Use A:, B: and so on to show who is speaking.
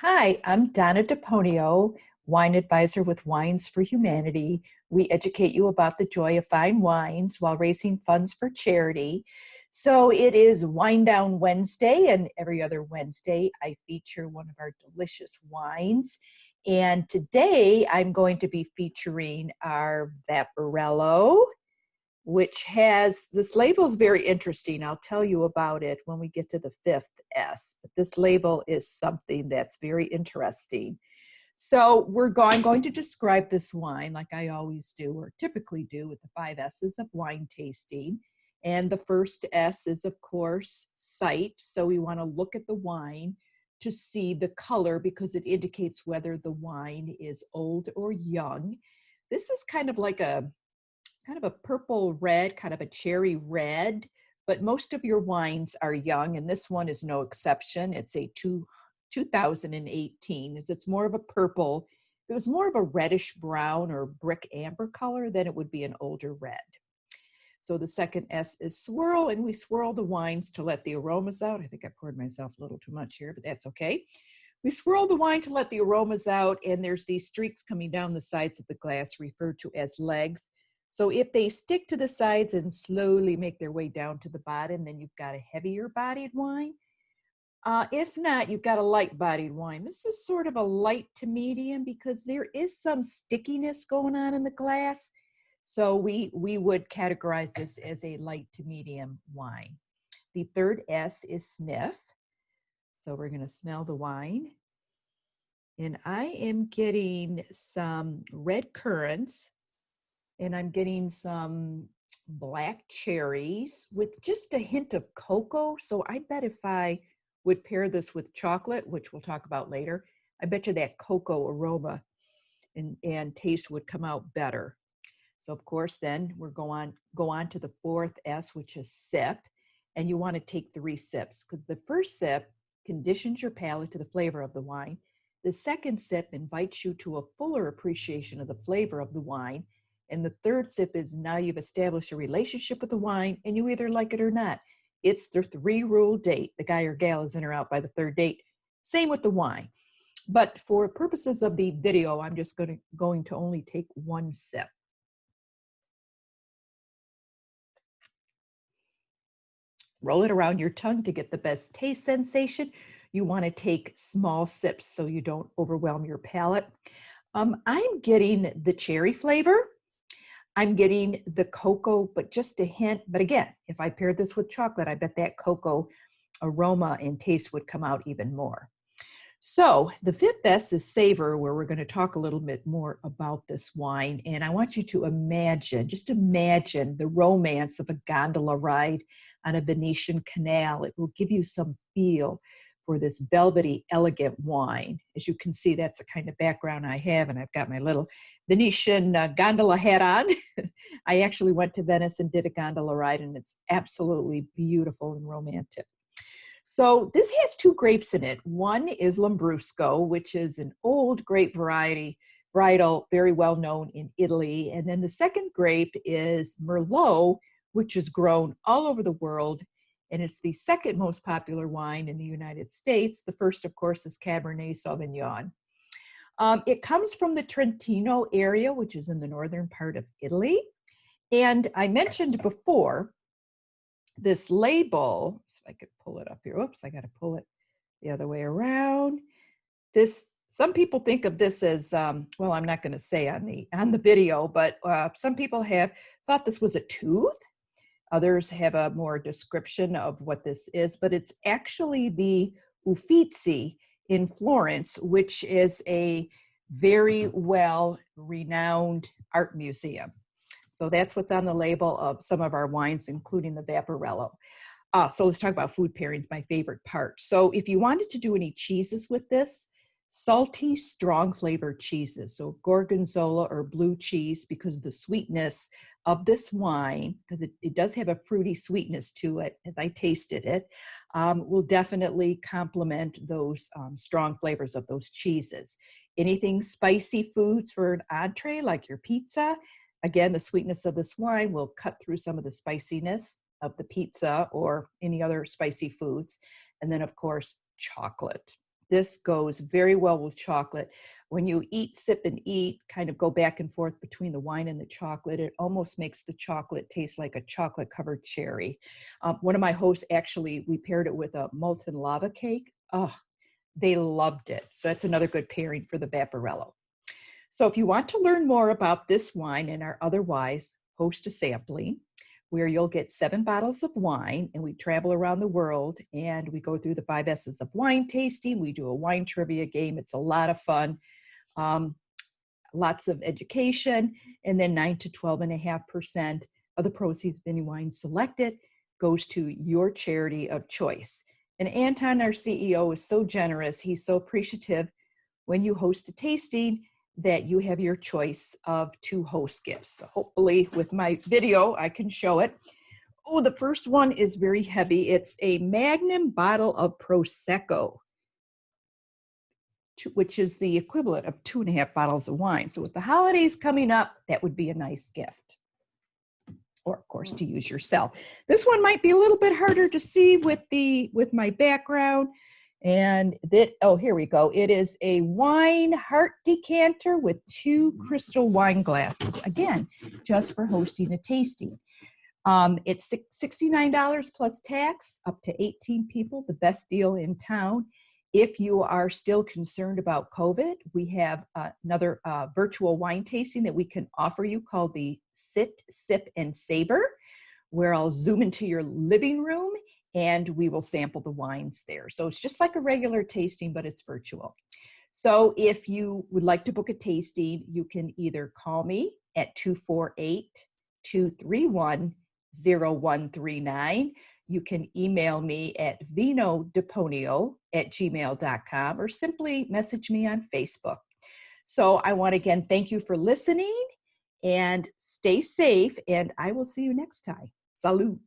A: Hi, I'm Donna DePonio, wine advisor with Wines for Humanity. We educate you about the joy of fine wines while raising funds for charity. So it is Wine Down Wednesday, and every other Wednesday I feature one of our delicious wines. And today I'm going to be featuring our Vaporello, which has this label is very interesting. I'll tell you about it when we get to the fifth S. But this label is something that's very interesting. So I'm going to describe this wine like I always do, or typically do, with the 5 S's of wine tasting. And the first S is, of course, sight. So we want to look at the wine to see the color because it indicates whether the wine is old or young. This is kind of a purple red, kind of a cherry red, but most of your wines are young, and this one is no exception. It's a 2018. It's more of a purple. If it was more of a reddish brown or brick amber color, then it would be an older red. So the second S is swirl, and we swirl the wines to let the aromas out. I think I poured myself a little too much here, but that's okay. We swirl the wine to let the aromas out, and there's these streaks coming down the sides of the glass referred to as legs. So if they stick to the sides and slowly make their way down to the bottom, then you've got a heavier bodied wine. If not, you've got a light bodied wine. This is sort of a light to medium because there is some stickiness going on in the glass. So we would categorize this as a light to medium wine. The third S is sniff. So we're going to smell the wine. And I am getting some red currants, and I'm getting some black cherries with just a hint of cocoa. So I bet if I would pair this with chocolate, which we'll talk about later, I bet you that cocoa aroma and taste would come out better. So of course, then we're go on to the fourth S, which is sip. And you want to take 3 sips because the first sip conditions your palate to the flavor of the wine. The second sip invites you to a fuller appreciation of the flavor of the wine. And the third sip is now you've established a relationship with the wine and you either like it or not. It's the 3-rule date. The guy or gal is in or out by the third date. Same with the wine. But for purposes of the video, I'm just going to only take 1 sip. Roll it around your tongue to get the best taste sensation. You want to take small sips so you don't overwhelm your palate. I'm getting the cherry flavor. I'm getting the cocoa, but just a hint. But again, if I paired this with chocolate, I bet that cocoa aroma and taste would come out even more. So the fifth S is savor, where we're going to talk a little bit more about this wine. And I want you to just imagine the romance of a gondola ride on a Venetian canal. It will give you some feel for this velvety, elegant wine. As you can see, that's the kind of background I have, and I've got my little Venetian gondola hat on. I actually went to Venice and did a gondola ride, and it's absolutely beautiful and romantic. So this has 2 grapes in it. One is Lambrusco, which is an old grape varietal, very well known in Italy. And then the second grape is Merlot, which is grown all over the world. And it's the second most popular wine in the United States. The first, of course, is Cabernet Sauvignon. It comes from the Trentino area, which is in the northern part of Italy. And I mentioned before, this label, so I could pull it up here. Oops, I got to pull it the other way around. Some people think of this as, well, I'm not going to say on the video, but some people have thought this was a tooth. Others have a more description of what this is, but it's actually the Uffizi in Florence, which is a very well-renowned art museum. So that's what's on the label of some of our wines, including the Vaporello. So let's talk about food pairings, my favorite part. So if you wanted to do any cheeses with this, salty, strong flavored cheeses. So gorgonzola or blue cheese, because the sweetness of this wine, because it does have a fruity sweetness to it, as I tasted it, will definitely complement those strong flavors of those cheeses. Anything spicy foods for an entree, like your pizza, again, the sweetness of this wine will cut through some of the spiciness of the pizza or any other spicy foods. And then, of course, chocolate. This goes very well with chocolate. When you eat, sip, and eat, kind of go back and forth between the wine and the chocolate, it almost makes the chocolate taste like a chocolate-covered cherry. One of my hosts, actually, we paired it with a molten lava cake. Oh, they loved it. So that's another good pairing for the Vaporello. So if you want to learn more about this wine and our other wines, host a sampling where you'll get 7 bottles of wine, and we travel around the world and we go through the 5 S's of wine tasting. We do a wine trivia game. It's a lot of fun. Lots of education, and then 9 to 12.5% of the proceeds of any wine selected goes to your charity of choice. And Anton, our CEO, is so generous. He's so appreciative when you host a tasting that you have your choice of 2 host gifts. So hopefully with my video, I can show it. Oh, the first one is very heavy. It's a Magnum bottle of Prosecco, which is the equivalent of 2.5 bottles of wine. So with the holidays coming up, that would be a nice gift. Or of course to use yourself. This one might be a little bit harder to see with my background. And that, oh, here we go. It is a wine heart decanter with 2 crystal wine glasses. Again, just for hosting a tasting. It's $69 plus tax, up to 18 people, the best deal in town. If you are still concerned about COVID, we have another virtual wine tasting that we can offer you called the Sit, Sip, and Savor, where I'll zoom into your living room and we will sample the wines there. So it's just like a regular tasting, but it's virtual. So if you would like to book a tasting, you can either call me at 248-231-0139. You can email me at vinodeponio@gmail.com or simply message me on Facebook. So I want to again thank you for listening and stay safe, and I will see you next time. Salute.